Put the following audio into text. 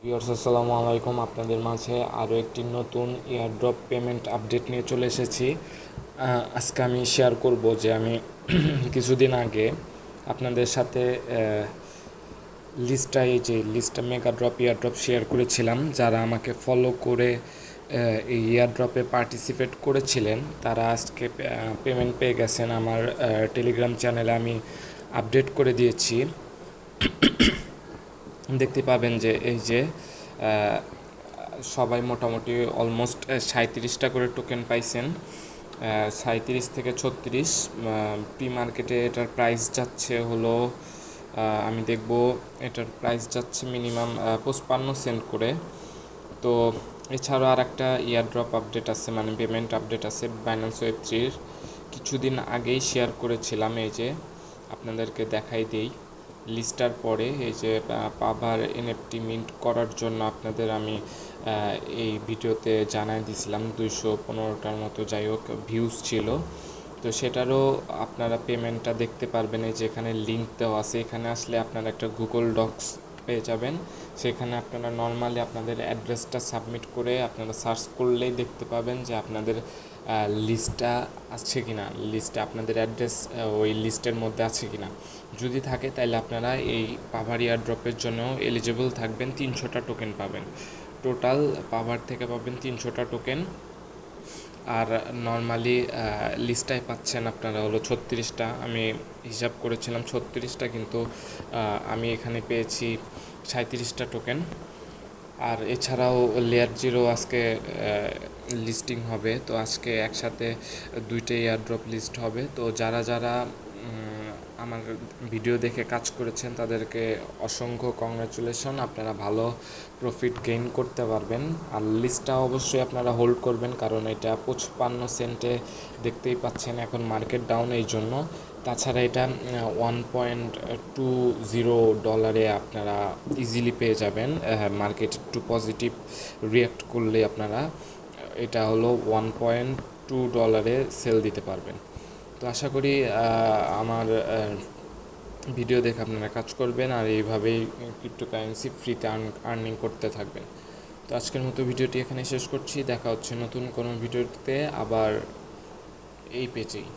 Viewers আসসালামু আলাইকুম। আপনাদের মাঝে আরও একটি নতুন এয়ারড্রপ পেমেন্ট আপডেট নিয়ে চলে এসেছি। আজকে আমি শেয়ার করব যে আমি কিছুদিন আগে আপনাদের সাথে লিস্টটা মেগা ড্রপ এয়ারড্রপ শেয়ার করেছিলাম। যারা আমাকে ফলো করে এই এয়ারড্রপে পার্টিসিপেট করেছিলেন তারা আজকে পেমেন্ট পেয়ে গেছেন। আমার টেলিগ্রাম চ্যানেলে আমি আপডেট করে দিয়েছি। দেখতে পাবেন যে এই যে সবাই মোটামুটি অলমোস্ট 37টা করে টোকেন পাইছেন। 37 থেকে 36 প্রি মার্কেটে এটার প্রাইস যাচ্ছে হলো আমি দেখব এটার প্রাইস যাচ্ছে মিনিমাম 55 সেন্ট করে। তো এছাড়াও আর একটা ইয়ারড্রপ আপডেট আছে, মানে পেমেন্ট আপডেট আছে বাইন্যান্স ওয়েব3-র। কিছুদিন আগেই শেয়ার করেছিলাম, এই যে আপনাদেরকে দেখাই দেই। লিস্টার পরে এই যে পাভার এনএফটি মিন্ট করার জন্য আপনাদের আমি এই ভিডিওতে জানাই দিয়েছিলাম 215টার মতো যাই হোক ভিউজ ছিল। তো সেটারও আপনারা পেমেন্টটা দেখতে পারবেন। এই যে এখানে লিঙ্ক দেওয়া আছে, এখানে আসলে আপনারা একটা গুগল ডক্স পেয়ে যাবেন। সেখানে আপনারা নর্মালি আপনাদের অ্যাড্রেসটা সাবমিট করে আপনারা সার্চ করলেই দেখতে পাবেন যে আপনাদের লিস্টটা আছে কি না, লিস্টে আপনাদের অ্যাড্রেস ওই লিস্টের মধ্যে আছে কি না। যদি থাকে তাহলে আপনারা এই পাভার এয়ারড্রপের জন্য এলিজিবল থাকবেন। 300টা টোকেন পাবেন, টোটাল পাভার থেকে পাবেন 300টা টোকেন। আর নর্মালি লিস্টায় পাচ্ছেন আপনারা হলো 36টা। আমি হিসাব করেছিলাম 36টা, কিন্তু আমি এখানে পেয়েছি 37টা টোকেন। আর এছাড়াও লেয়ার জিরো আজকে লিস্টিং হবে, তো আজকে একসাথে দুইটা এয়ারড্রপ লিস্ট হবে। তো যারা যারা আমার ভিডিও দেখে কাজ করেছেন তাদেরকে অসংখ্য কংগ্রাচুলেশন, আপনারা ভালো প্রফিট গেইন করতে পারবেন। আর লিস্টটা অবশ্যই আপনারা হোল্ড করবেন, কারণ এটা 55 সেন্টে দেখতেই পাচ্ছেন এখন মার্কেট ডাউন, এই জন্য। তাছাড়া এটা $1.20 আপনারা ইজিলি পেয়ে যাবেন। মার্কেট একটু পজিটিভ রিয়াক্ট করলে আপনারা এটা হলো $1.2 সেল দিতে পারবেন। তো আশা করি আমার ভিডিও দেখে আপনারা কাজ করবেন আর এইভাবেই ক্রিপ্টোকারেন্সি ফ্রিতে আর্নিং করতে থাকবেন। তো আজকের মতো ভিডিওটি এখানে শেষ করছি। দেখা হচ্ছে নতুন কোনো ভিডিওতে আবার এই পেজেই।